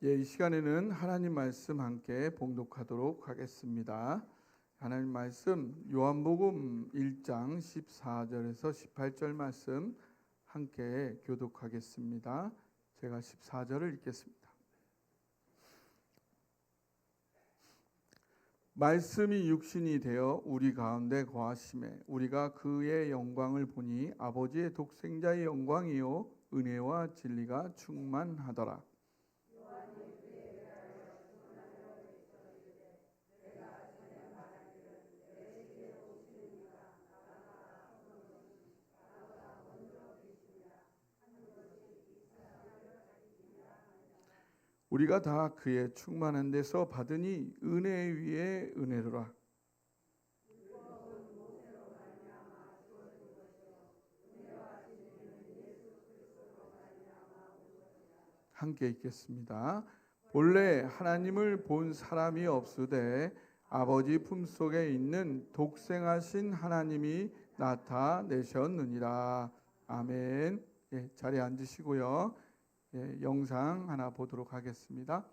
이 시간에는 하나님 말씀 함께 봉독하도록 하겠습니다. 하나님 말씀 요한복음 1장 14절에서 18절 말씀 함께 교독하겠습니다. 제가 14절을 읽겠습니다. 말씀이 육신이 되어 우리 가운데 거하심에 우리가 그의 영광을 보니 아버지의 독생자의 영광이요 은혜와 진리가 충만하더라. 우리가 다 그의 충만한 데서 받으니 은혜 위에 은혜로라. 함께 읽겠습니다. 본래 하나님을 본 사람이 없으되 아버지 품속에 있는 독생하신 하나님이 나타내셨느니라. 아멘. 자리에 앉으시고요. 영상 하나 보도록 하겠습니다.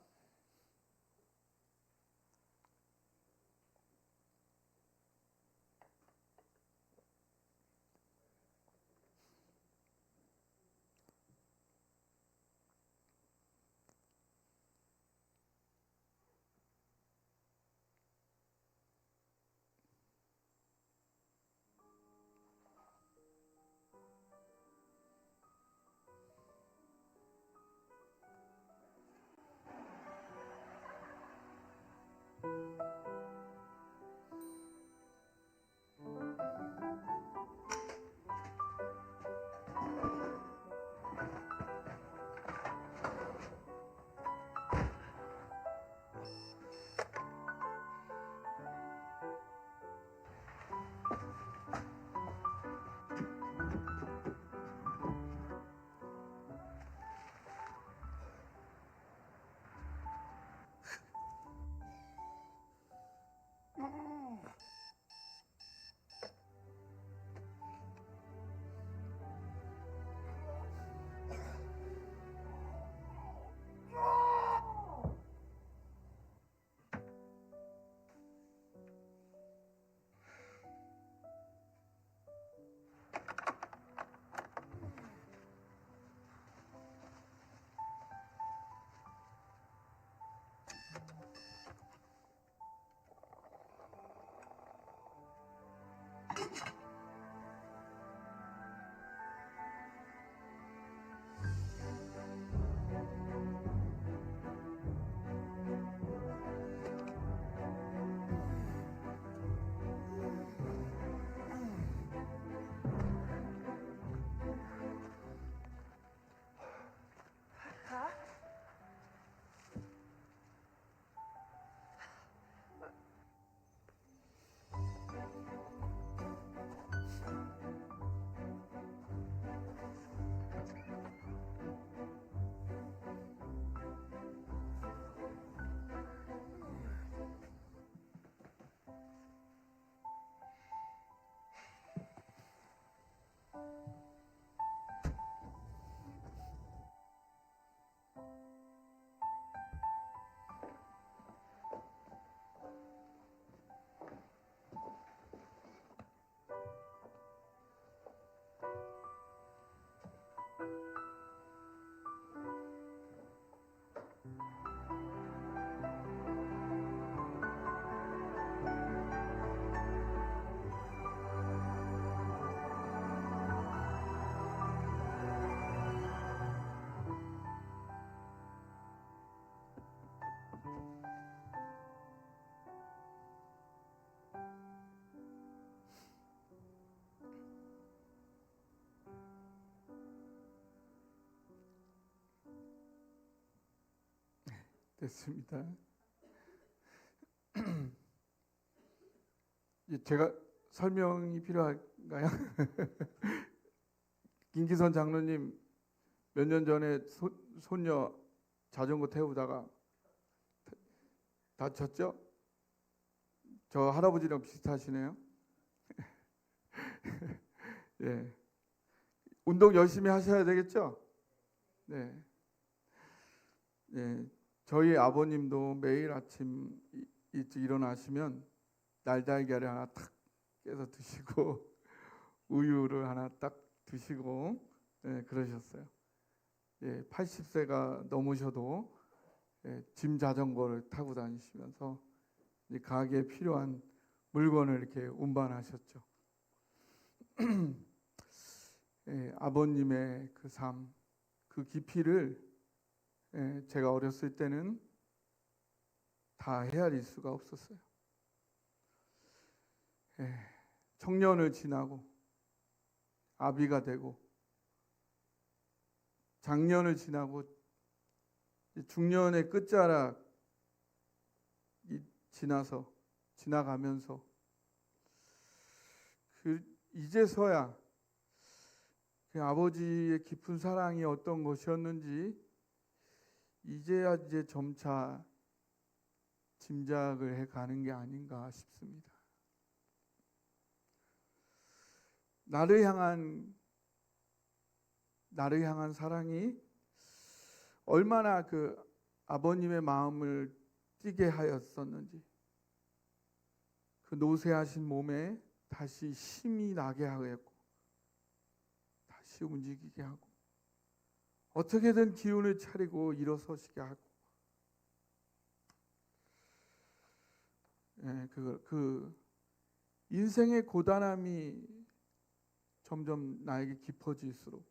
됐습니다. 제가 설명이 필요할까요? 김기선 장로님 몇 년 전에 손녀 자전거 태우다가 다쳤죠? 저 할아버지랑 비슷하시네요. 예. 운동 열심히 하셔야 되겠죠? 네. 네. 저희 아버님도 매일 아침 일찍 일어나시면 날달걀을 하나 탁 깨서 드시고 우유를 하나 딱 드시고 그러셨어요. 80세가 넘으셔도 짐 자전거를 타고 다니시면서 가게에 필요한 물건을 이렇게 운반하셨죠. 아버님의 그 삶, 그 깊이를 제가 어렸을 때는 다 헤아릴 수가 없었어요. 청년을 지나고 아비가 되고 장년을 지나고 중년의 끝자락 지나가면서 이제서야 그 아버지의 깊은 사랑이 어떤 것이었는지 이제야 점차 짐작을 해가는 게 아닌가 싶습니다. 나를 향한 사랑이 얼마나 그 아버님의 마음을 뛰게 하였었는지, 그 노쇠하신 몸에 다시 힘이 나게 하였고 다시 움직이게 하고 어떻게든 기운을 차리고 일어서시게 하고 그 인생의 고단함이 점점 나에게 깊어질수록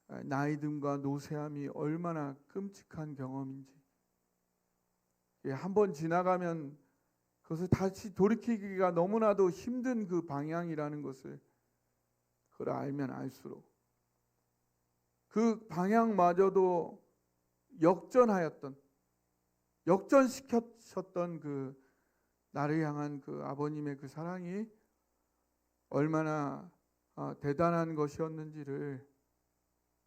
나이듦과 노쇠함이 얼마나 끔찍한 경험인지, 한번 지나가면 그것을 다시 돌이키기가 너무나도 힘든 그 방향이라는 것을 그걸 알면 알수록 그 방향마저도 역전시켰던 그 나를 향한 그 아버님의 그 사랑이 얼마나 대단한 것이었는지를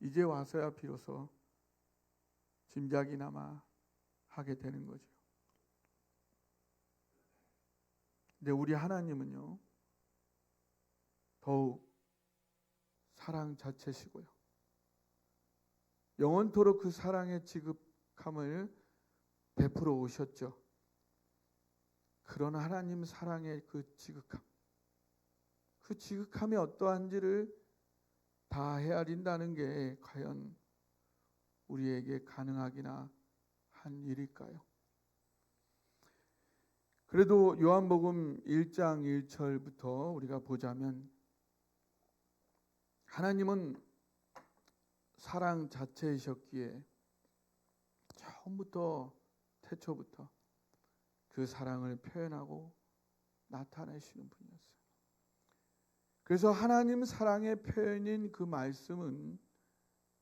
이제 와서야 비로소 짐작이나마 하게 되는 거죠. 근데 우리 하나님은요, 더욱 사랑 자체시고요, 영원토록 그 사랑의 지극함을 베풀어 오셨죠. 그런 하나님 사랑의 그 지극함이 어떠한지를 다 헤아린다는 게 과연 우리에게 가능하기나 한 일일까요? 그래도 요한복음 1장 1절부터 우리가 보자면 하나님은 사랑 자체이셨기에 처음부터 태초부터 그 사랑을 표현하고 나타내시는 분이었어요. 그래서 하나님 사랑의 표현인 그 말씀은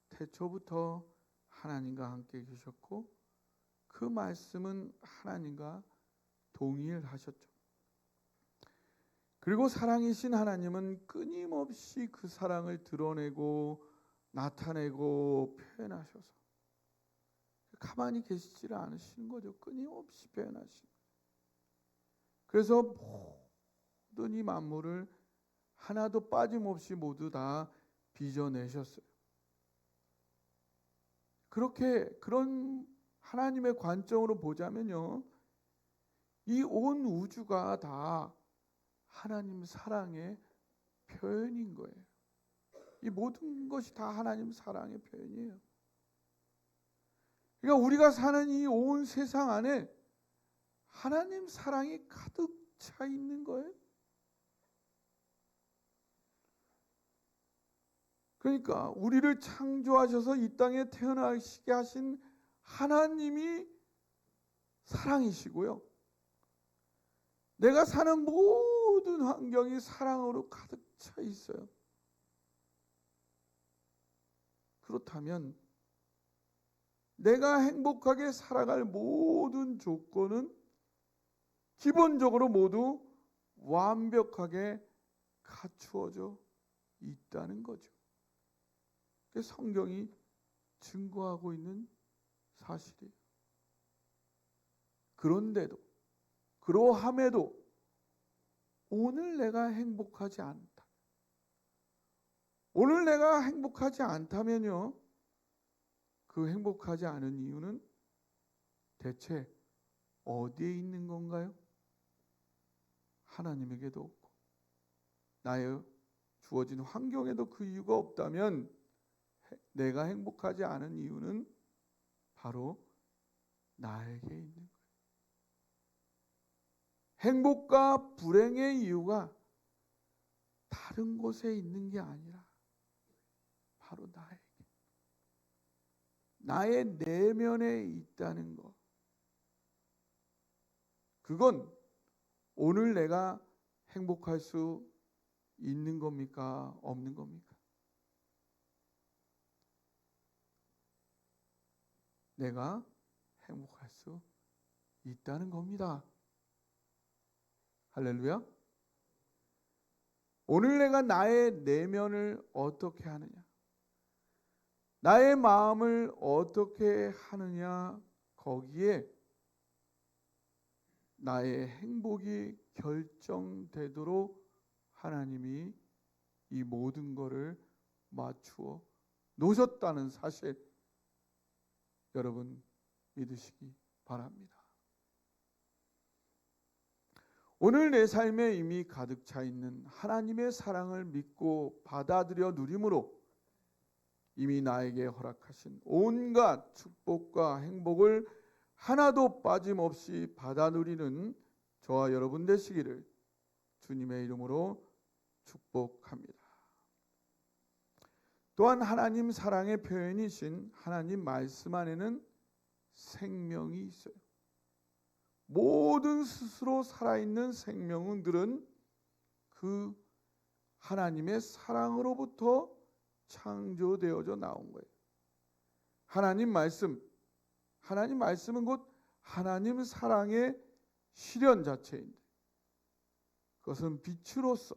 태초부터 하나님과 함께 계셨고 그 말씀은 하나님과 동일하셨죠. 그리고 사랑이신 하나님은 끊임없이 그 사랑을 드러내고 나타내고 표현하셔서 가만히 계시지를 않으시는 거죠. 끊임없이 표현하시는 거죠. 그래서 모든 이 만물을 하나도 빠짐없이 모두 다 빚어내셨어요. 그런 하나님의 관점으로 보자면요, 이 온 우주가 다 하나님 사랑의 표현인 거예요. 이 모든 것이 다 하나님 사랑의 표현이에요. 그러니까 우리가 사는 이 온 세상 안에 하나님 사랑이 가득 차 있는 거예요. 그러니까 우리를 창조하셔서 이 땅에 태어나시게 하신 하나님이 사랑이시고요, 내가 사는 모든 환경이 사랑으로 가득 차 있어요. 그렇다면 내가 행복하게 살아갈 모든 조건은 기본적으로 모두 완벽하게 갖추어져 있다는 거죠. 그게 성경이 증거하고 있는 사실이에요. 그런데도, 그러함에도 오늘 내가 행복하지 않다. 오늘 내가 행복하지 않다면요, 그 행복하지 않은 이유는 대체 어디에 있는 건가요? 하나님에게도 없고 나의 주어진 환경에도 그 이유가 없다면 내가 행복하지 않은 이유는 바로 나에게 있는 거예요. 행복과 불행의 이유가 다른 곳에 있는 게 아니라 바로 나의 내면에 있다는 것. 그건 오늘 내가 행복할 수 있는 겁니까? 없는 겁니까? 내가 행복할 수 있다는 겁니다. 할렐루야. 오늘 내가 나의 내면을 어떻게 하느냐, 나의 마음을 어떻게 하느냐, 거기에 나의 행복이 결정되도록 하나님이 이 모든 것을 맞추어 놓으셨다는 사실, 여러분 믿으시기 바랍니다. 오늘 내 삶에 이미 가득 차 있는 하나님의 사랑을 믿고 받아들여 누림으로 이미 나에게 허락하신 온갖 축복과 행복을 하나도 빠짐없이 받아 누리는 저와 여러분 되시기를 주님의 이름으로 축복합니다. 또한 하나님 사랑의 표현이신 하나님 말씀 안에는 생명이 있어요. 모든 스스로 살아있는 생명들은 그 하나님의 사랑으로부터 창조되어져 나온 거예요. 하나님 말씀은 곧 하나님 사랑의 실현 자체인데, 그것은 빛으로서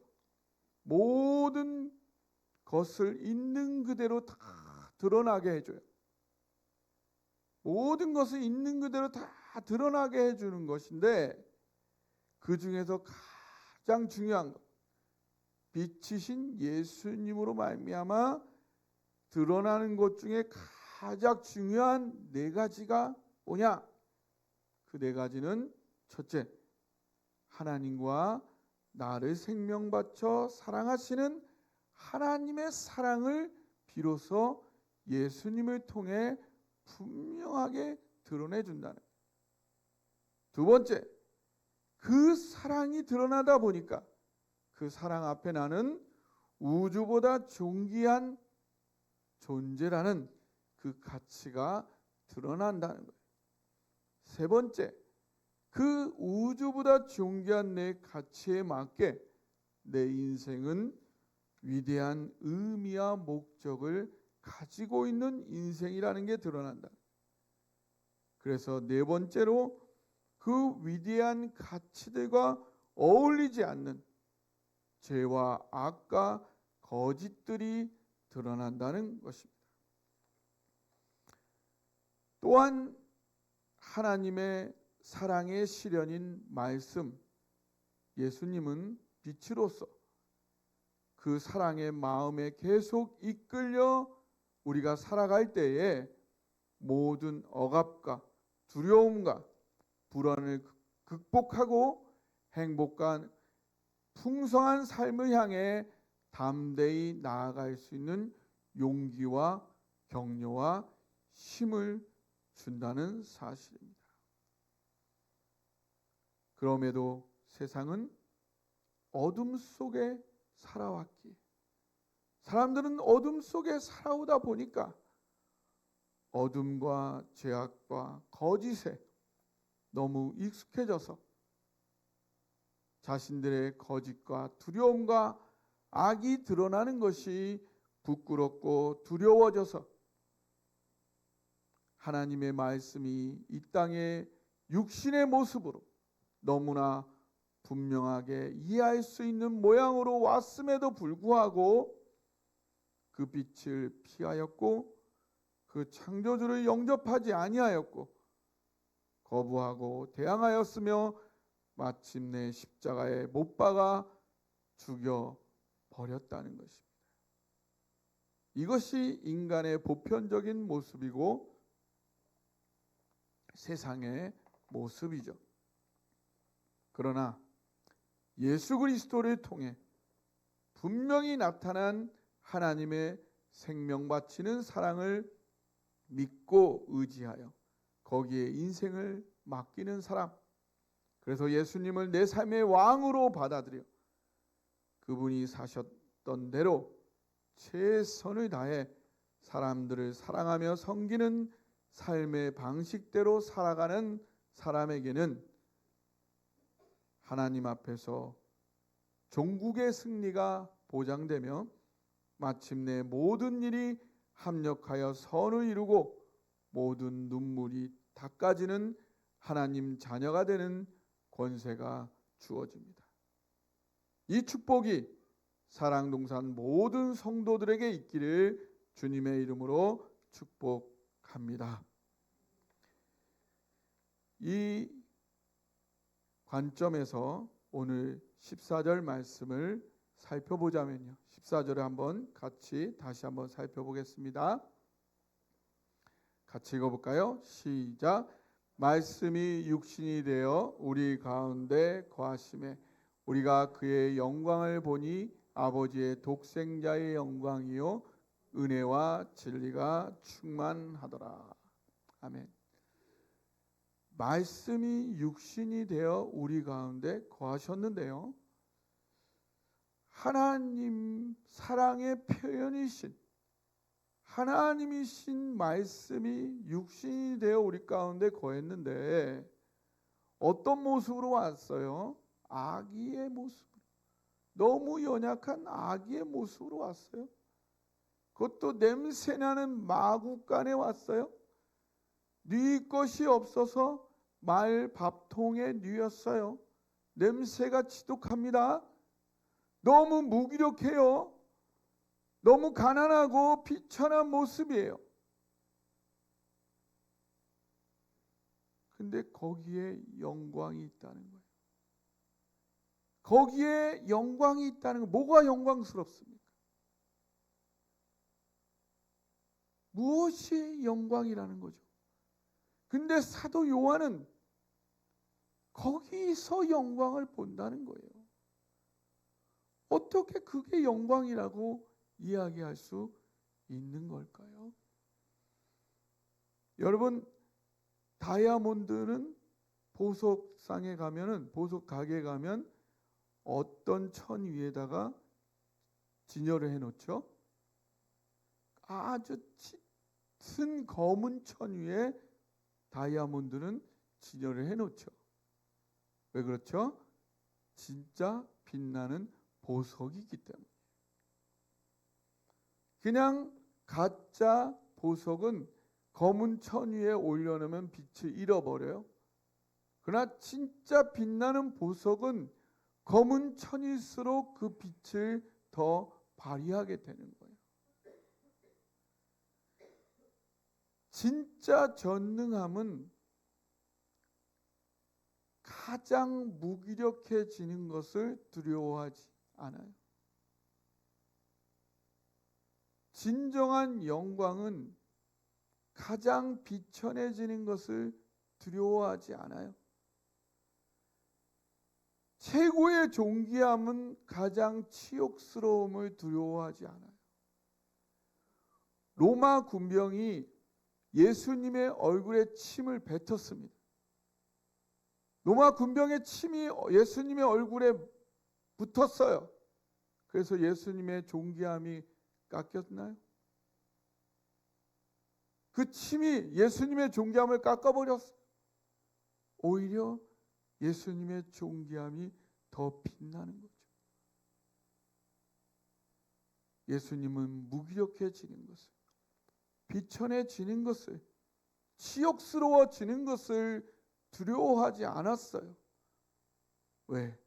모든 것을 있는 그대로 다 드러나게 해줘요. 모든 것을 있는 그대로 다 드러나게 해주는 것인데, 그 중에서 가장 중요한 것, 빛이신 예수님으로 말미암아 드러나는 것 중에 가장 중요한 네 가지가 뭐냐? 그 네 가지는 첫째, 하나님과 나를 생명 바쳐 사랑하시는 하나님의 사랑을 비로소 예수님을 통해 분명하게 드러내 준다는 거예요. 두 번째, 그 사랑이 드러나다 보니까 그 사랑 앞에 나는 우주보다 존귀한 존재라는 그 가치가 드러난다는 거예요. 세 번째, 그 우주보다 존귀한 내 가치에 맞게 내 인생은 위대한 의미와 목적을 가지고 있는 인생이라는 게 드러난다. 그래서 네 번째로 그 위대한 가치들과 어울리지 않는 죄와 악과 거짓들이 드러난다는 것입니다. 또한 하나님의 사랑의 실현인 말씀, 예수님은 빛으로서 그 사랑의 마음에 계속 이끌려 우리가 살아갈 때에 모든 억압과 두려움과 불안을 극복하고 행복한 풍성한 삶을 향해 담대히 나아갈 수 있는 용기와 격려와 힘을 준다는 사실입니다. 그럼에도 세상은 어둠 속에 살아왔기에, 사람들은 어둠 속에 살아오다 보니까 어둠과 죄악과 거짓에 너무 익숙해져서 자신들의 거짓과 두려움과 악이 드러나는 것이 부끄럽고 두려워져서 하나님의 말씀이 이 땅에 육신의 모습으로 너무나 분명하게 이해할 수 있는 모양으로 왔음에도 불구하고 그 빛을 피하였고 그 창조주를 영접하지 아니하였고 거부하고 대항하였으며 마침내 십자가에 못 박아 죽여 버렸다는 것입니다. 이것이 인간의 보편적인 모습이고 세상의 모습이죠. 그러나 예수 그리스도를 통해 분명히 나타난 하나님의 생명 바치는 사랑을 믿고 의지하여 거기에 인생을 맡기는 사람, 그래서 예수님을 내 삶의 왕으로 받아들여 그분이 사셨던 대로 최선을 다해 사람들을 사랑하며 섬기는 삶의 방식대로 살아가는 사람에게는 하나님 앞에서 종국의 승리가 보장되며 마침내 모든 일이 합력하여 선을 이루고 모든 눈물이 닦아지는 하나님 자녀가 되는 권세가 주어집니다. 이 축복이 사랑동산 모든 성도들에게 있기를 주님의 이름으로 축복합니다. 이 관점에서 오늘 14절 말씀을 살펴보자면요. 14절을 한번 다시 한번 살펴보겠습니다. 같이 읽어볼까요? 시작. 말씀이 육신이 되어 우리 가운데 거하심에 우리가 그의 영광을 보니 아버지의 독생자의 영광이요 은혜와 진리가 충만하더라. 아멘. 말씀이 육신이 되어 우리 가운데 거하셨는데요, 하나님 사랑의 표현이신 하나님이신 말씀이 육신이 되어 우리 가운데 거했는데 어떤 모습으로 왔어요? 아기의 모습으로, 너무 연약한 아기의 모습으로 왔어요. 그것도 냄새나는 마구간에 왔어요. 뉘 것이 없어서 말 밥통에 뉘었어요. 냄새가 지독합니다. 너무 무기력해요. 너무 가난하고 비천한 모습이에요. 근데 거기에 영광이 있다는 거예요. 거기에 영광이 있다는 거, 뭐가 영광스럽습니까? 무엇이 영광이라는 거죠? 근데 사도 요한은 거기서 영광을 본다는 거예요. 어떻게 그게 영광이라고 이야기할 수 있는 걸까요? 여러분, 다이아몬드는 보석상에 가면은, 보석 가게에 가면 어떤 천 위에다가 진열을 해놓죠? 아주 짙은 검은 천 위에 다이아몬드는 진열을 해놓죠. 왜 그렇죠? 진짜 빛나는 보석이기 때문에. 그냥 가짜 보석은 검은 천 위에 올려놓으면 빛을 잃어버려요. 그러나 진짜 빛나는 보석은 검은 천일수록 그 빛을 더 발휘하게 되는 거예요. 진짜 전능함은 가장 무기력해지는 것을 두려워하지 않아요. 진정한 영광은 가장 비천해지는 것을 두려워하지 않아요. 최고의 존귀함은 가장 치욕스러움을 두려워하지 않아요. 로마 군병이 예수님의 얼굴에 침을 뱉었습니다. 로마 군병의 침이 예수님의 얼굴에 붙었어요. 그래서 예수님의 존귀함이 깎였나요? 그 침이 예수님의 존귀함을 깎아버렸어요. 오히려 예수님의 존귀함이 더 빛나는 거죠. 예수님은 무기력해지는 것을, 비천해지는 것을, 치욕스러워지는 것을 두려워하지 않았어요. 왜?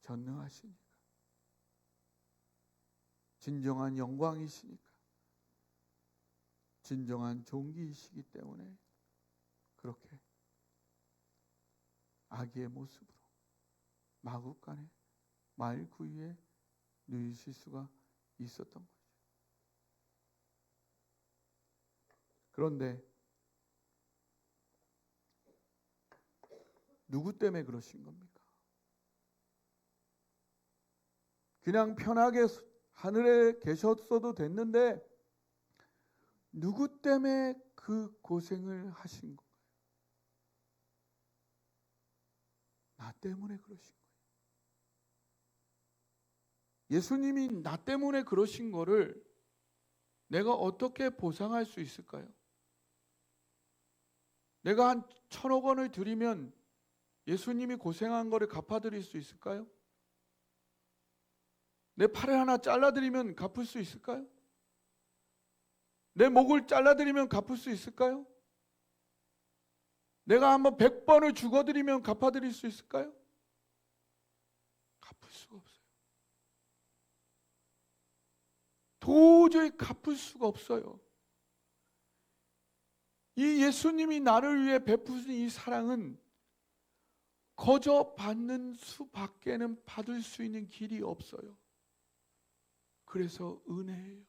전능하시니까. 진정한 영광이시니까. 진정한 존귀이시기 때문에 그렇게 아기의 모습으로 마구간에 말 구유에 누이실 수가 있었던 거죠. 그런데 누구 때문에 그러신 겁니까? 그냥 편하게 하늘에 계셨어도 됐는데 누구 때문에 그 고생을 하신 거예요? 나 때문에 그러신 거예요. 예수님이 나 때문에 그러신 거를 내가 어떻게 보상할 수 있을까요? 내가 한 1,000억 원을 드리면 예수님이 고생한 거를 갚아드릴 수 있을까요? 내 팔을 하나 잘라드리면 갚을 수 있을까요? 내 목을 잘라드리면 갚을 수 있을까요? 내가 한번 100번을 죽어드리면 갚아드릴 수 있을까요? 갚을 수가 없어요. 도저히 갚을 수가 없어요. 이 예수님이 나를 위해 베푸신 이 사랑은 거저 받는 수밖에는 받을 수 있는 길이 없어요. 그래서 은혜예요.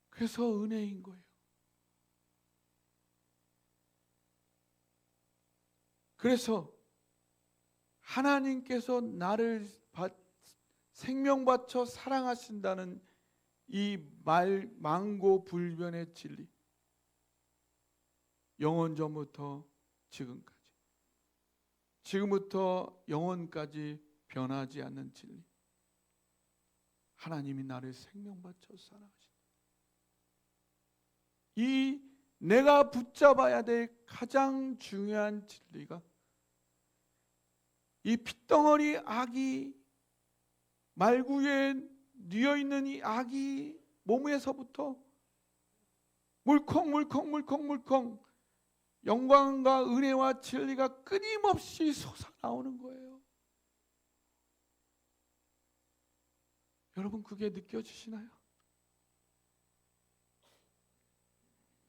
그래서 은혜인 거예요. 그래서 하나님께서 나를 생명 바쳐 사랑하신다는 이 망고불변의 진리, 영원 전부터 지금까지, 지금부터 영원까지 변하지 않는 진리, 하나님이 나를 생명 바쳐 사랑하신다. 이 내가 붙잡아야 될 가장 중요한 진리가 이 핏덩어리 아기, 말구에 뉘어있는 이 아기 몸에서부터 물컹물컹 영광과 은혜와 진리가 끊임없이 솟아나오는 거예요. 여러분, 그게 느껴지시나요?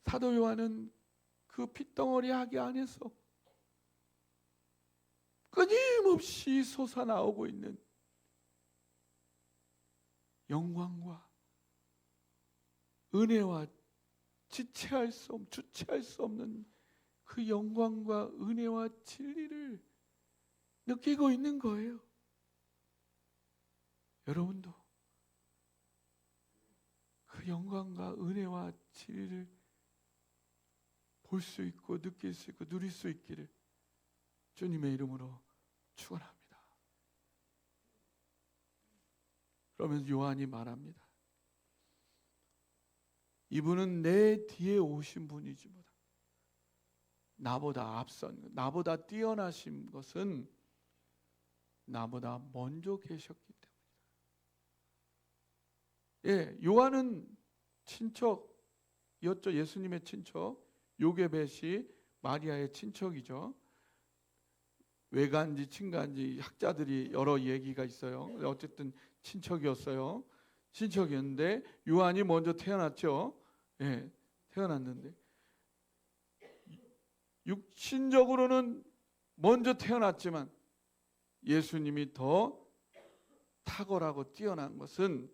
사도 요한은 그 핏덩어리 아기 안에서 끊임없이 솟아나오고 있는 영광과 은혜와 주체할 수 없는 그 영광과 은혜와 진리를 느끼고 있는 거예요. 여러분도 그 영광과 은혜와 진리를 볼 수 있고 느낄 수 있고 누릴 수 있기를 주님의 이름으로 축원합니다. 그러면서 요한이 말합니다. 이분은 내 뒤에 오신 분이지 뭐다. 나보다 앞선, 나보다 뛰어나신 것은 나보다 먼저 계셨기 때문이다. 예, 요한은 친척이었죠. 예수님의 친척. 요게벳이 마리아의 친척이죠. 외간지 친간지 학자들이 여러 얘기가 있어요. 어쨌든 친척이었어요. 친척이었는데 요한이 먼저 태어났죠. 예, 태어났는데 육신적으로는 먼저 태어났지만 예수님이 더 탁월하고 뛰어난 것은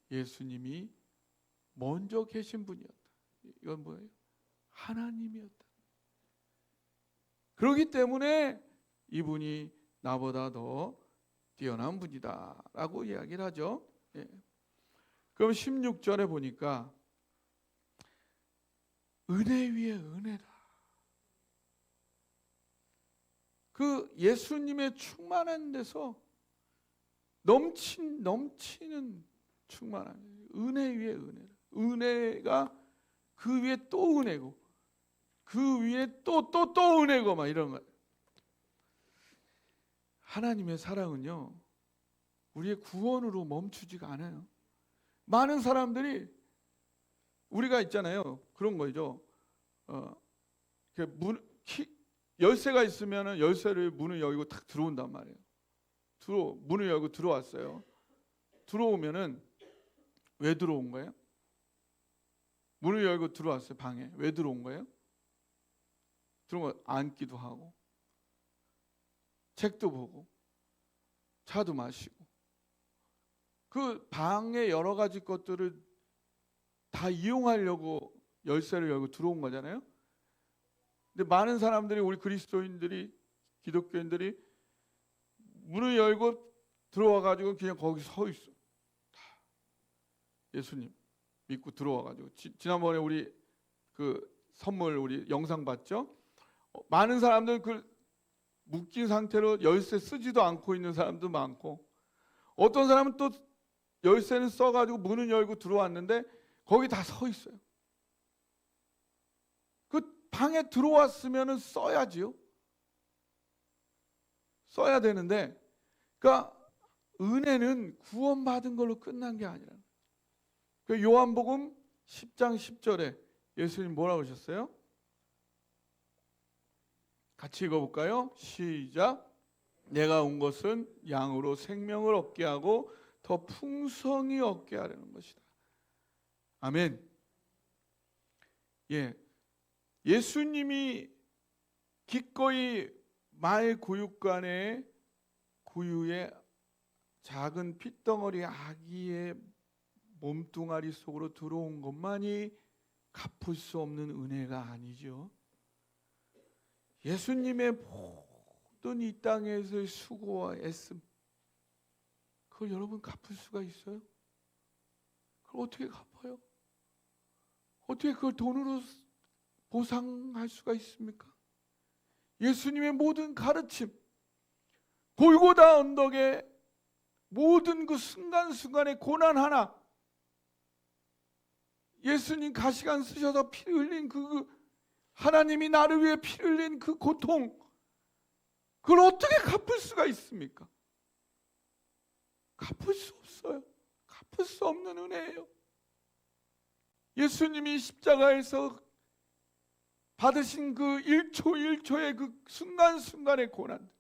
예수님이 먼저 계신 분이었다. 이건 뭐예요? 하나님이었다. 그렇기 때문에 이분이 나보다 더 뛰어난 분이다 라고 이야기를 하죠. 예. 그럼 16절에 보니까 은혜 위에 은혜다. 그 예수님의 충만한 데서 넘치는 충만한 은혜 위에 은혜다. 은혜가 그 위에 또 은혜고 그 위에 또 은혜고 막 이런 거예요. 하나님의 사랑은요, 우리의 구원으로 멈추지가 않아요. 많은 사람들이 우리가 있잖아요. 그런 거죠. 열쇠가 있으면 열쇠를 문을 열고 탁 들어온단 말이에요. 문을 열고 들어왔어요. 들어오면은 왜 들어온 거예요? 문을 열고 들어왔어요. 방에. 왜 들어온 거예요? 들어오면 앉기도 하고 책도 보고 차도 마시고 그 방의 여러 가지 것들을 다 이용하려고 열쇠를 열고 들어온 거잖아요. 근데 많은 사람들이, 우리 그리스도인들이, 기독교인들이 문을 열고 들어와 가지고 그냥 거기 서 있어. 예수님 믿고 들어와 가지고. 지난번에 우리 그 선물 우리 영상 봤죠? 많은 사람들 그 묶인 상태로 열쇠 쓰지도 않고 있는 사람도 많고, 어떤 사람은 또 열쇠는 써가지고 문을 열고 들어왔는데 거기 다 서 있어요. 그 방에 들어왔으면은 써야지요. 써야 되는데, 그러니까 은혜는 구원받은 걸로 끝난 게 아니라. 그 요한복음 10장 10절에 예수님 뭐라고 하셨어요? 같이 읽어볼까요? 시작. 내가 온 것은 양으로 생명을 얻게 하고 더 풍성히 얻게 하려는 것이다. 아멘. 예, 예수님이 기꺼이 말 구육간에 구유의 작은 핏덩어리 아기의 몸뚱아리 속으로 들어온 것만이 갚을 수 없는 은혜가 아니죠. 예수님의 모든 이 땅에서의 수고와 애씀, 그걸 여러분 갚을 수가 있어요? 그걸 어떻게 갚아요? 어떻게 그걸 돈으로 보상할 수가 있습니까? 예수님의 모든 가르침, 골고다 언덕의 모든 그 순간순간의 고난 하나, 예수님 가시관 쓰셔서 피 흘린 그 하나님이 나를 위해 피 흘린 그 고통, 그걸 어떻게 갚을 수가 있습니까? 갚을 수 없어요. 갚을 수 없는 은혜예요. 예수님이 십자가에서 받으신 그 1초 1초의 그 순간순간의 고난,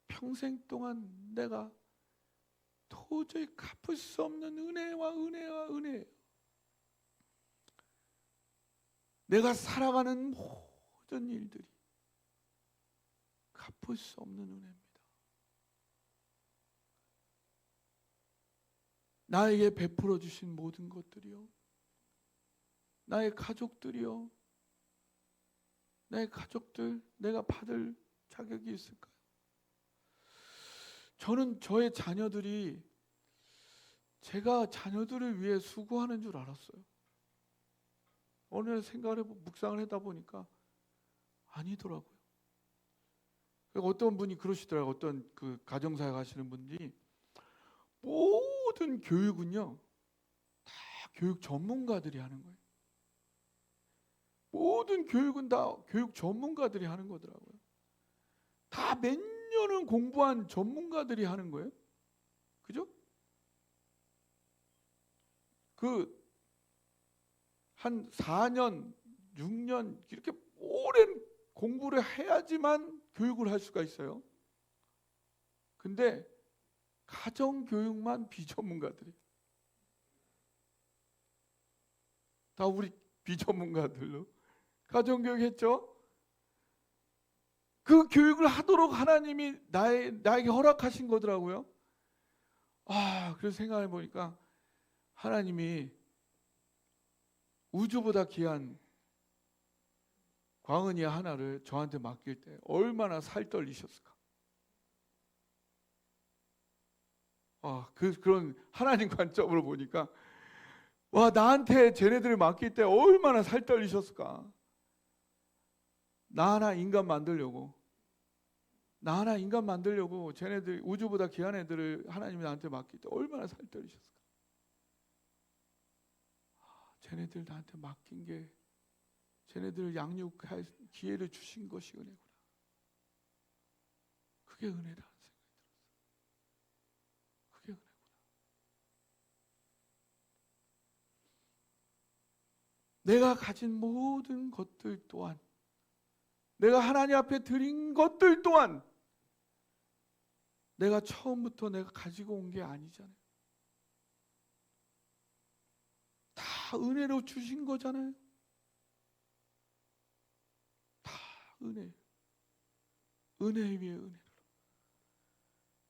평생 동안 내가 도저히 갚을 수 없는 은혜와 은혜와 은혜예요. 내가 살아가는 모든 일들이 갚을 수 없는 은혜입니다. 나에게 베풀어 주신 모든 것들이요, 나의 가족들이요, 나의 가족들, 내가 받을 자격이 있을까요? 저는 저의 자녀들이 제가 자녀들을 위해 수고하는 줄 알았어요. 어느 날 묵상을 하다 보니까 아니더라고요. 어떤 분이 그러시더라고요. 어떤 그 가정사역 하시는 분들이, 모든 교육은요 다 교육 전문가들이 하는 거예요. 모든 교육은 다 교육 전문가들이 하는 거더라고요. 다 몇 년은 공부한 전문가들이 하는 거예요. 그죠? 그 한 4년, 6년 이렇게 오랜 공부를 해야지만 교육을 할 수가 있어요. 근데 가정교육만 비전문가들이, 다 우리 비전문가들로 가정교육 했죠. 그 교육을 하도록 하나님이 나에게 허락하신 거더라고요. 그래서 생각해 보니까 하나님이 우주보다 귀한 광은이 하나를 저한테 맡길 때 얼마나 살떨리셨을까. 그런 하나님 관점으로 보니까, 나한테 쟤네들을 맡길 때 얼마나 살떨리셨을까. 나 하나 인간 만들려고 쟤네들, 우주보다 귀한 애들을 하나님이 나한테 맡길 때 얼마나 살떨리셨을까. 쟤네들 나한테 맡긴 게, 쟤네들을 양육할 기회를 주신 것이 은혜구나. 그게 은혜라는 생각이 들었어요. 그게 은혜구나. 내가 가진 모든 것들 또한, 내가 하나님 앞에 드린 것들 또한 내가 처음부터 내가 가지고 온 게 아니잖아요. 다 은혜로 주신 거잖아요. 다 은혜. 은혜 위에 은혜로.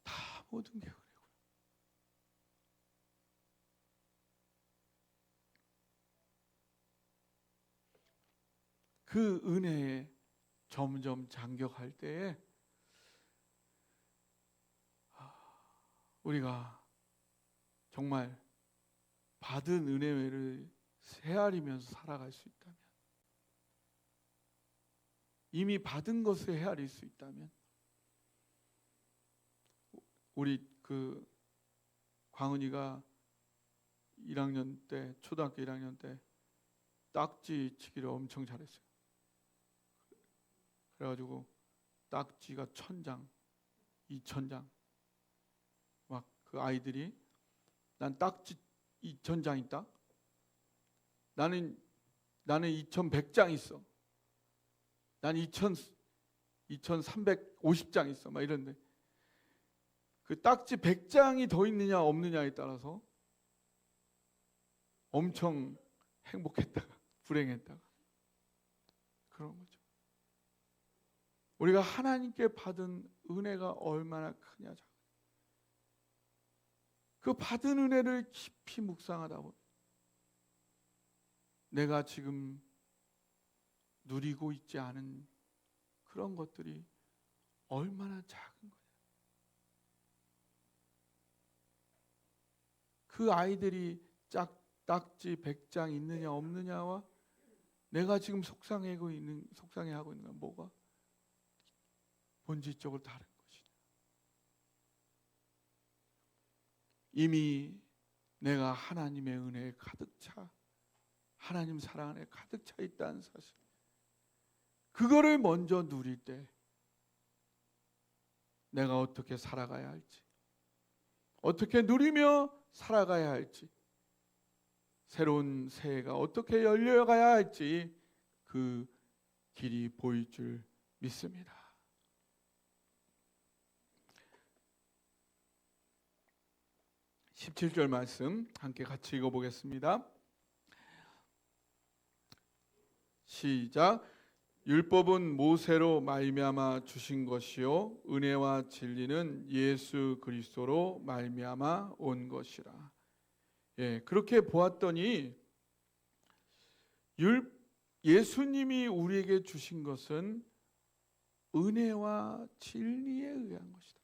다 모든 게 은혜구나. 그 은혜에 점점 장격할 때에 우리가 정말 받은 은혜를 헤아리면서 살아갈 수 있다면, 이미 받은 것을 헤아릴 수 있다면, 우리 그 광은이가 1학년 때, 초등학교 1학년 때 딱지 치기를 엄청 잘했어요. 그래가지고 딱지가 1000장, 2000장, 막 그 아이들이 난 딱지 2000장 있다. 나는 2100장 있어. 난 2350장 있어. 막 이런데 그 딱지 100장이 더 있느냐 없느냐에 따라서 엄청 행복했다가 불행했다가 그런 거죠. 우리가 하나님께 받은 은혜가 얼마나 크냐. 그 받은 은혜를 깊이 묵상하다 보면 내가 지금 누리고 있지 않은 그런 것들이 얼마나 작은 거냐. 그 아이들이 딱지 100장 있느냐 없느냐와 내가 지금 속상해하고 있는 건 뭐가 본질적으로 다른 것이냐. 이미 내가 하나님의 은혜에 가득 차, 하나님 사랑 안에 가득 차 있다는 사실, 그거를 먼저 누릴 때 내가 어떻게 살아가야 할지, 어떻게 누리며 살아가야 할지, 새로운 새해가 어떻게 열려가야 할지 그 길이 보일 줄 믿습니다. 17절 말씀 함께 같이 읽어보겠습니다. 시작. 율법은 모세로 말미암아 주신 것이요 은혜와 진리는 예수 그리스도로 말미암아 온 것이라. 그렇게 보았더니 예수님이 우리에게 주신 것은 은혜와 진리에 의한 것이다.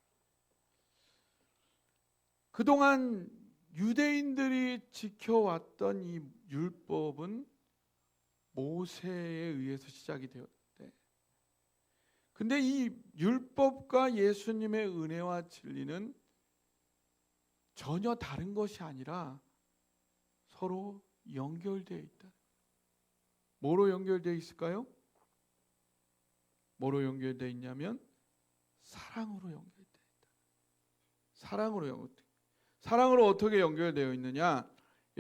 그동안 유대인들이 지켜왔던 이 율법은 모세에 의해서 시작이 되었는데, 근데 이 율법과 예수님의 은혜와 진리는 전혀 다른 것이 아니라 서로 연결되어 있다. 뭐로 연결되어 있을까요? 뭐로 연결되어 있냐면 사랑으로 연결되어 있다. 사랑으로 어떻게 연결되어 있느냐?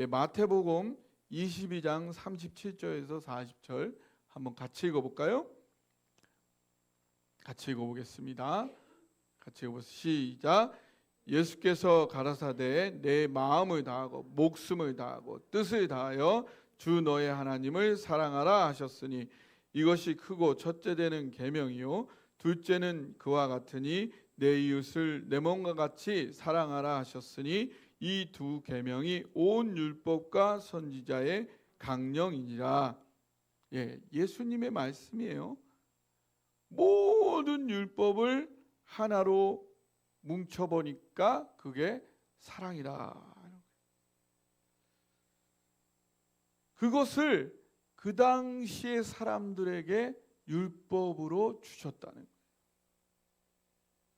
마태복음 22장 37절에서 40절 한번 같이 읽어볼까요? 같이 읽어보겠습니다. 같이 읽어보세요. 시작. 예수께서 가라사대 내 마음을 다하고 목숨을 다하고 뜻을 다하여 주 너의 하나님을 사랑하라 하셨으니 이것이 크고 첫째 되는 계명이요 둘째는 그와 같으니 내 이웃을 내 몸과 같이 사랑하라 하셨으니 이 두 계명이 온 율법과 선지자의 강령이니라. 예수님의 말씀이에요. 모든 율법을 하나로 뭉쳐보니까 그게 사랑이라. 그것을 그 당시의 사람들에게 율법으로 주셨다는 거예요.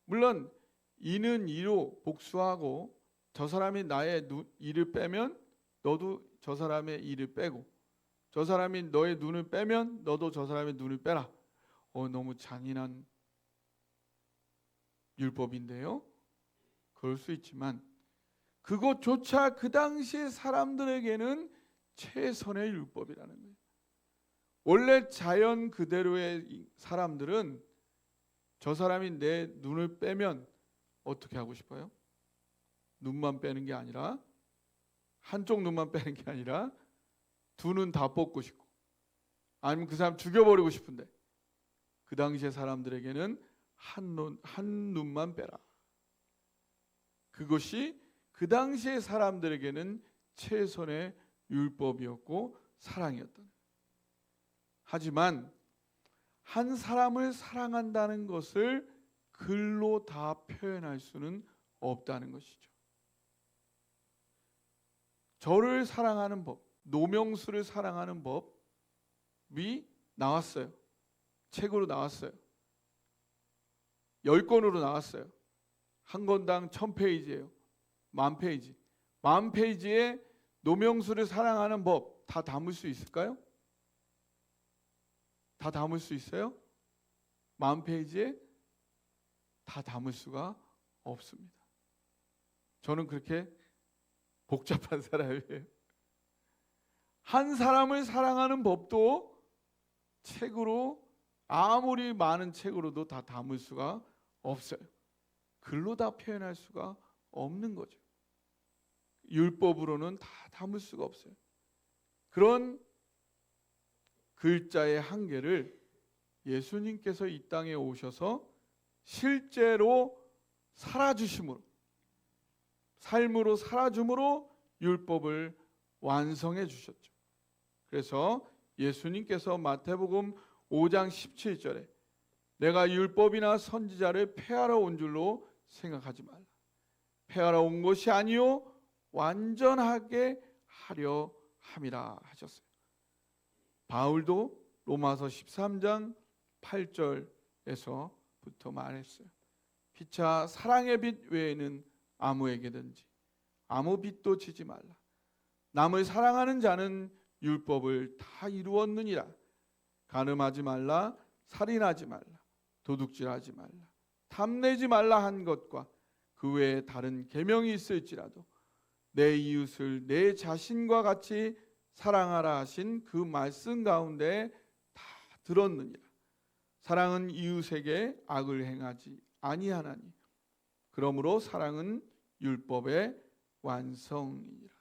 물론 이는 이로 복수하고 저 사람이 나의 이를 빼면 너도 저 사람의 이를 빼고 저 사람이 너의 눈을 빼면 너도 저 사람의 눈을 빼라. 너무 잔인한 율법인데요. 그럴 수 있지만 그것조차 그 당시의 사람들에게는 최선의 율법이라는 거예요. 원래 자연 그대로의 사람들은 저 사람이 내 눈을 빼면 어떻게 하고 싶어요? 눈만 빼는 게 아니라, 한쪽 눈만 빼는 게 아니라 두 눈 다 뽑고 싶고, 아니면 그 사람 죽여버리고 싶은데 그 당시의 사람들에게는 한 눈만 빼라. 그것이 그 당시의 사람들에게는 최선의 율법이었고 사랑이었다. 하지만 한 사람을 사랑한다는 것을 글로 다 표현할 수는 없다는 것이죠. 저를 사랑하는 법, 노명수를 사랑하는 법이 나왔어요. 책으로 나왔어요. 10권으로 나왔어요. 한 권당 1000페이지예요. 10,000페이지. 10,000페이지에 노명수를 사랑하는 법 다 담을 수 있을까요? 다 담을 수 있어요? 10,000페이지에 다 담을 수가 없습니다. 저는 그렇게 복잡한 사람이에요. 한 사람을 사랑하는 법도 책으로, 아무리 많은 책으로도 다 담을 수가 없어요. 글로 다 표현할 수가 없는 거죠. 율법으로는 다 담을 수가 없어요. 그런 글자의 한계를 예수님께서 이 땅에 오셔서 실제로 살아주심으로, 삶으로 살아줌으로 율법을 완성해 주셨죠. 그래서 예수님께서 마태복음 5장 17절에 내가 율법이나 선지자를 폐하러 온 줄로 생각하지 말라. 폐하러 온 것이 아니요 완전하게 하려 함이라 하셨어요. 바울도 로마서 13장 8절에서부터 말했어요. 피차 사랑의 빛 외에는 아무에게든지 아무 빛도 지지 말라. 남을 사랑하는 자는 율법을 다 이루었느니라. 간음하지 말라, 살인하지 말라, 도둑질하지 말라, 탐내지 말라 한 것과 그 외에 다른 계명이 있을지라도 내 이웃을 내 자신과 같이 사랑하라 하신 그 말씀 가운데 다 들었느니라. 사랑은 이웃에게 악을 행하지 아니하나니 그러므로 사랑은 율법의 완성이니라.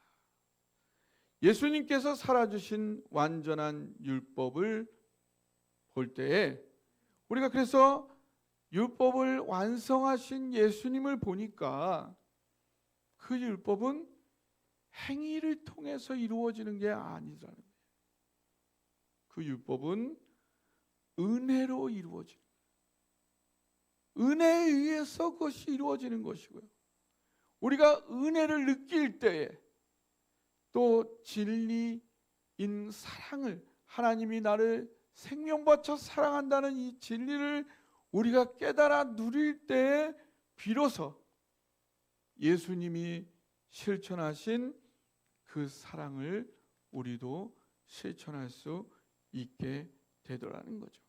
예수님께서 살아주신 완전한 율법을 볼 때에 우리가 그래서 율법을 완성하신 예수님을 보니까 그 율법은 행위를 통해서 이루어지는 게 아니라는 거예요. 그 율법은 은혜로 이루어지는 거예요. 은혜에 의해서 그것이 이루어지는 것이고요. 우리가 은혜를 느낄 때에 또 진리인 사랑을, 하나님이 나를 생명 바쳐 사랑한다는 이 진리를 우리가 깨달아 누릴 때에 비로소 예수님이 실천하신 그 사랑을 우리도 실천할 수 있게 되더라는 거죠.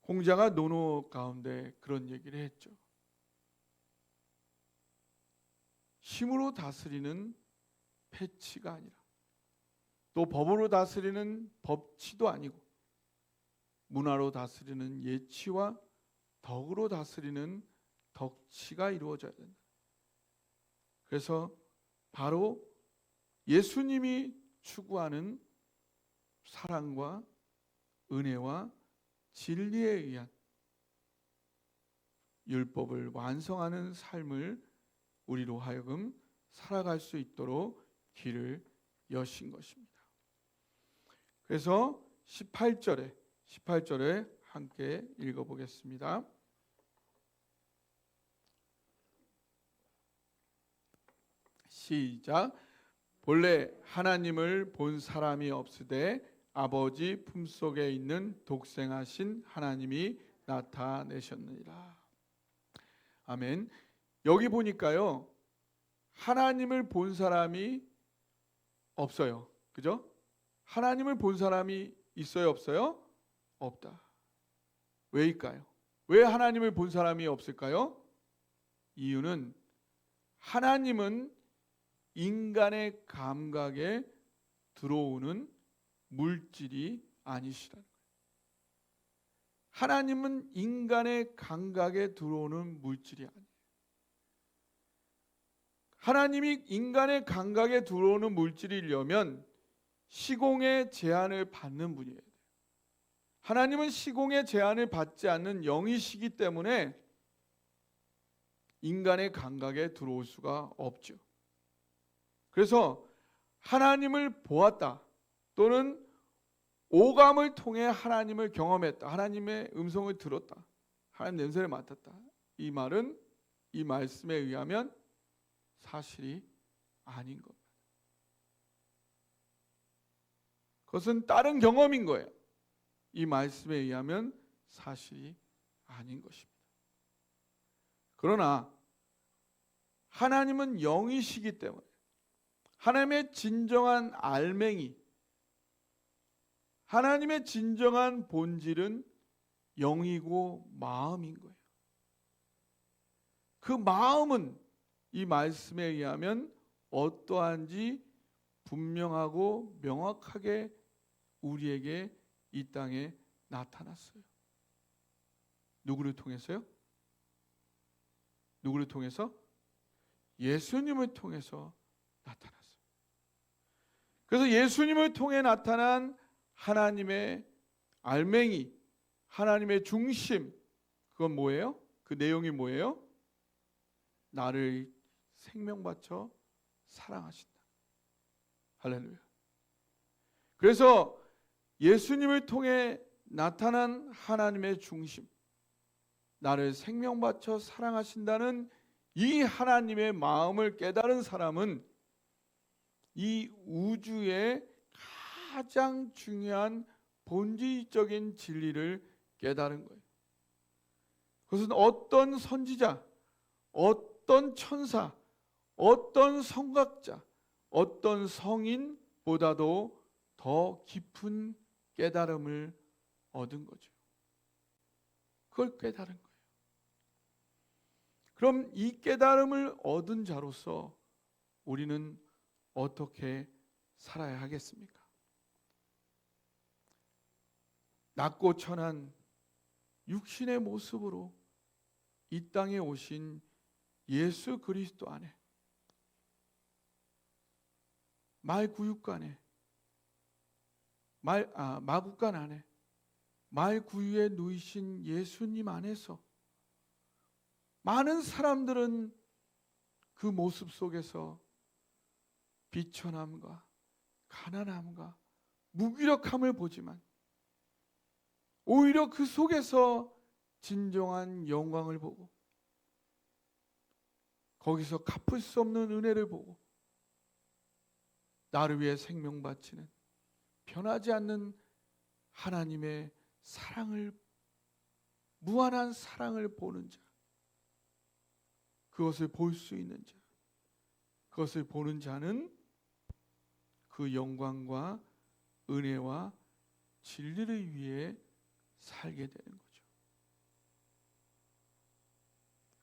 공자가 논어 가운데 그런 얘기를 했죠. 힘으로 다스리는 패치가 아니라 또 법으로 다스리는 법치도 아니고 문화로 다스리는 예치와 덕으로 다스리는 덕치가 이루어져야 된다. 그래서 바로 예수님이 추구하는 사랑과 은혜와 진리에 의한 율법을 완성하는 삶을 우리로 하여금 살아갈 수 있도록 길을 여신 것입니다. 그래서 18절에 함께 읽어보겠습니다. 시작. 본래 하나님을 본 사람이 없으되 아버지 품속에 있는 독생하신 하나님이 나타내셨느니라. 아멘. 여기 보니까요, 하나님을 본 사람이 없어요. 그죠? 하나님을 본 사람이 있어요, 없어요? 없다. 왜일까요? 왜 하나님을 본 사람이 없을까요? 이유는 하나님은 인간의 감각에 들어오는 물질이 아니시라는 거예요. 하나님은 인간의 감각에 들어오는 물질이 아니에요. 하나님이 인간의 감각에 들어오는 물질이려면 시공의 제한을 받는 분이에요. 하나님은 시공의 제한을 받지 않는 영이시기 때문에 인간의 감각에 들어올 수가 없죠. 그래서 하나님을 보았다 또는 오감을 통해 하나님을 경험했다. 하나님의 음성을 들었다. 하나님 냄새를 맡았다. 이 말은 이 말씀에 의하면 사실이 아닌 겁니다. 그것은 다른 경험인 거예요. 이 말씀에 의하면 사실이 아닌 것입니다. 그러나 하나님은 영이시기 때문에 하나님의 진정한 알맹이, 하나님의 진정한 본질은 영이고 마음인 거예요. 그 마음은 이 말씀에 의하면 어떠한지 분명하고 명확하게 우리에게 이 땅에 나타났어요. 누구를 통해서요? 누구를 통해서? 예수님을 통해서 나타났어요. 그래서 예수님을 통해 나타난 하나님의 알맹이, 하나님의 중심, 그건 뭐예요? 그 내용이 뭐예요? 나를 생명 바쳐 사랑하신다. 할렐루야. 그래서 예수님을 통해 나타난 하나님의 중심, 나를 생명 바쳐 사랑하신다는 이 하나님의 마음을 깨달은 사람은 이 우주의 가장 중요한 본질적인 진리를 깨달은 거예요. 그것은 어떤 선지자, 어떤 천사, 어떤 성각자, 어떤 성인보다도 더 깊은 깨달음을 얻은 거죠. 그걸 깨달은 거예요. 그럼 이 깨달음을 얻은 자로서 우리는 어떻게 살아야 하겠습니까? 낮고 천한 육신의 모습으로 이 땅에 오신 예수 그리스도 안에, 말구육간에, 마구간 안에, 말구유에 누이신 예수님 안에서 많은 사람들은 그 모습 속에서 비천함과 가난함과 무기력함을 보지만 오히려 그 속에서 진정한 영광을 보고 거기서 갚을 수 없는 은혜를 보고 나를 위해 생명 바치는 변하지 않는 하나님의 사랑을, 무한한 사랑을 보는 자, 그것을 볼 수 있는 자, 그것을 보는 자는 그 영광과 은혜와 진리를 위해 살게 되는 거죠.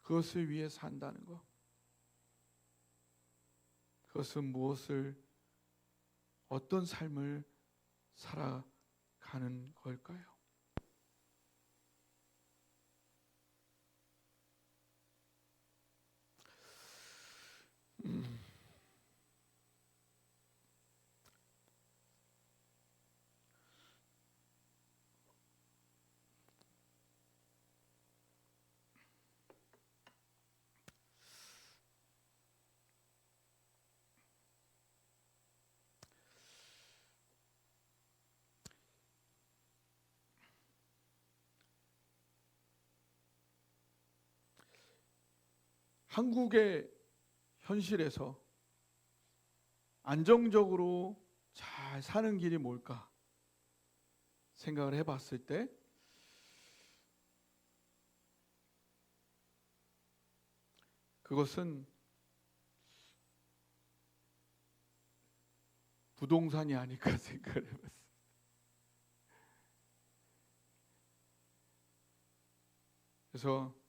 그것을 위해 산다는 것, 그것은 무엇을, 어떤 삶을 살아가는 걸까요? 한국의 현실에서 안정적으로 잘 사는 길이 뭘까 생각을 해봤을 때 그것은 부동산이 아닐까 생각을 해봤어요. 그래서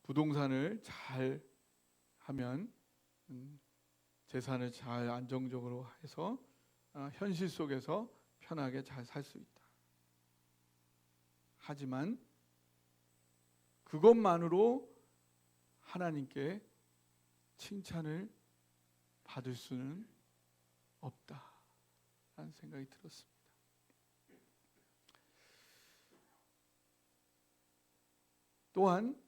부동산을 잘 하면 재산을 잘 안정적으로 해서 현실 속에서 편하게 잘 살 수 있다. 하지만 그것만으로 하나님께 칭찬을 받을 수는 없다라는 생각이 들었습니다. 또한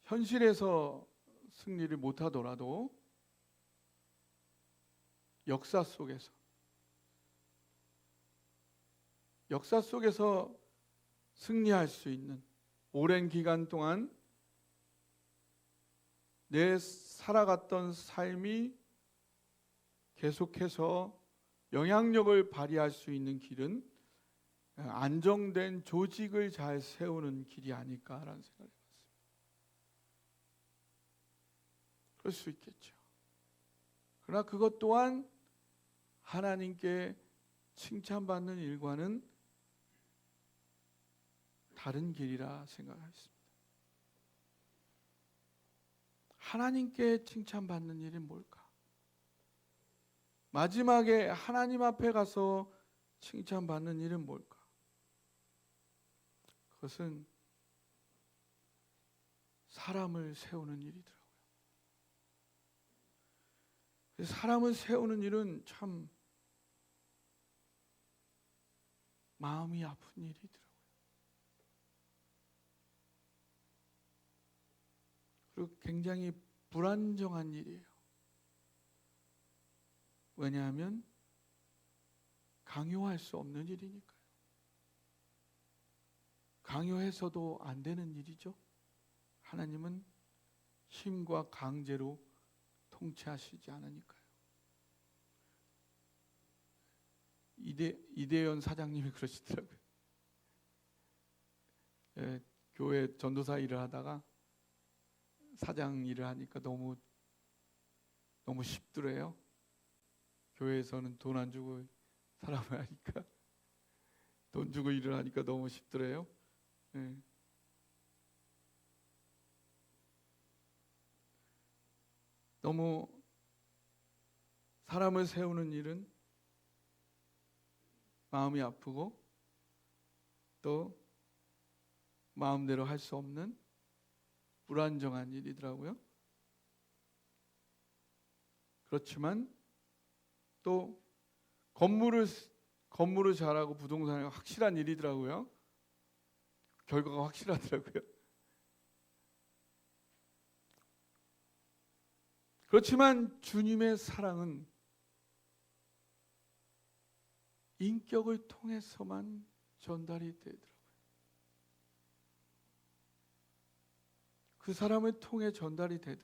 현실에서 승리를 못하더라도 역사 속에서 승리할 수 있는, 오랜 기간 동안 내 살아갔던 삶이 계속해서 영향력을 발휘할 수 있는 길은 안정된 조직을 잘 세우는 길이 아닐까라는 생각을 해봤습니다. 그럴 수 있겠죠. 그러나 그것 또한 하나님께 칭찬받는 일과는 다른 길이라 생각했습니다. 하나님께 칭찬받는 일이 뭘까? 마지막에 하나님 앞에 가서 칭찬받는 일은 뭘까? 그것은 사람을 세우는 일이더라고요. 사람을 세우는 일은 참 마음이 아픈 일이더라고요. 그리고 굉장히 불안정한 일이에요. 왜냐하면 강요할 수 없는 일이니까요. 강요해서도 안 되는 일이죠. 하나님은 힘과 강제로 통치하시지 않으니까요. 이대현 사장님이 그러시더라고요. 교회 전도사 일을 하다가 사장 일을 하니까 너무 쉽더래요. 교회에서는 돈 안 주고 사람을 하니까, 돈 주고 일을 하니까 너무 쉽더래요. 너무 사람을 세우는 일은 마음이 아프고 또 마음대로 할 수 없는 불안정한 일이더라고요. 그렇지만 또 건물을 잘하고 부동산이 확실한 일이더라고요. 결과가 확실하더라고요. 그렇지만 주님의 사랑은 인격을 통해서만 전달이 되더라고요. 그 사람을 통해 전달이 되든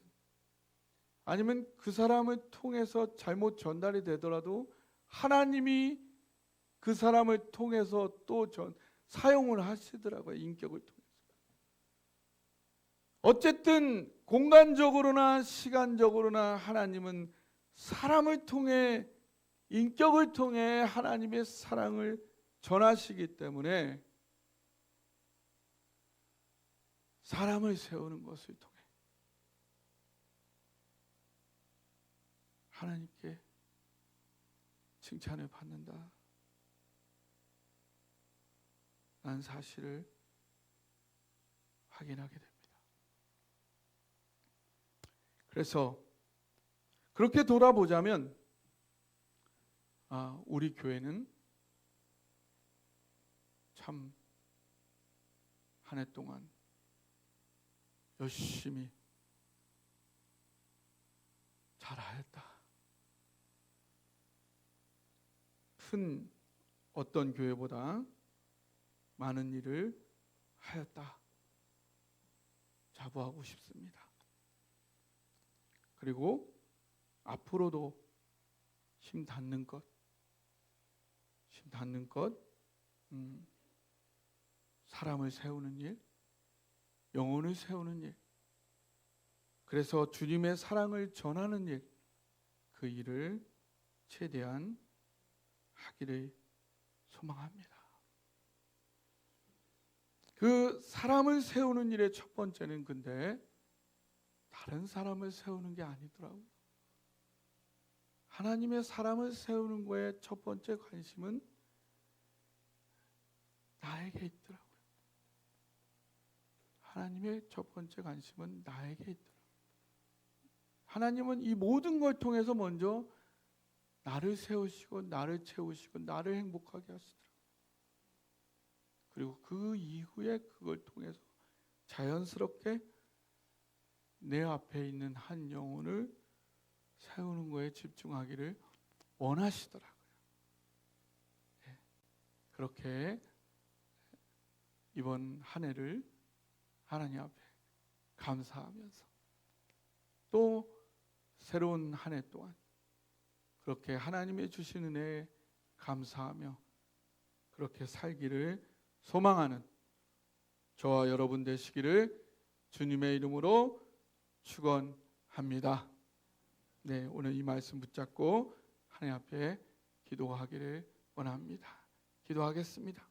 아니면 그 사람을 통해서 잘못 전달이 되더라도 하나님이 그 사람을 통해서 또 사용을 하시더라고요. 인격을 통해서. 어쨌든 공간적으로나 시간적으로나 하나님은 사람을 통해, 인격을 통해 하나님의 사랑을 전하시기 때문에 사람을 세우는 것을 통해 하나님께 칭찬을 받는다 라는 사실을 확인하게 됩니다. 그래서 그렇게 돌아보자면 우리 교회는 참 한 해 동안 열심히 잘하였다. 큰 어떤 교회보다 많은 일을 하였다. 자부하고 싶습니다. 그리고 앞으로도 힘 닿는 것, 사람을 세우는 일, 영혼을 세우는 일, 그래서 주님의 사랑을 전하는 일, 그 일을 최대한 하기를 소망합니다. 그 사람을 세우는 일의 첫 번째는 근데 다른 사람을 세우는 게 아니더라고요. 하나님의 사람을 세우는 거에 첫 번째 관심은 나에게 있더라고요. 하나님의 첫 번째 관심은 나에게 있더라고요. 하나님은 이 모든 걸 통해서 먼저 나를 세우시고 나를 채우시고 나를 행복하게 하시더라고요. 그리고 그 이후에 그걸 통해서 자연스럽게 내 앞에 있는 한 영혼을 세우는 거에 집중하기를 원하시더라고요. 네. 그렇게 이번 한 해를 하나님 앞에 감사하면서 또 새로운 한 해 동안 그렇게 하나님의 주신 은혜에 감사하며 그렇게 살기를 소망하는 저와 여러분 되시기를 주님의 이름으로 축원합니다. 네, 오늘 이 말씀 붙잡고 하나님 앞에 기도하기를 원합니다. 기도하겠습니다.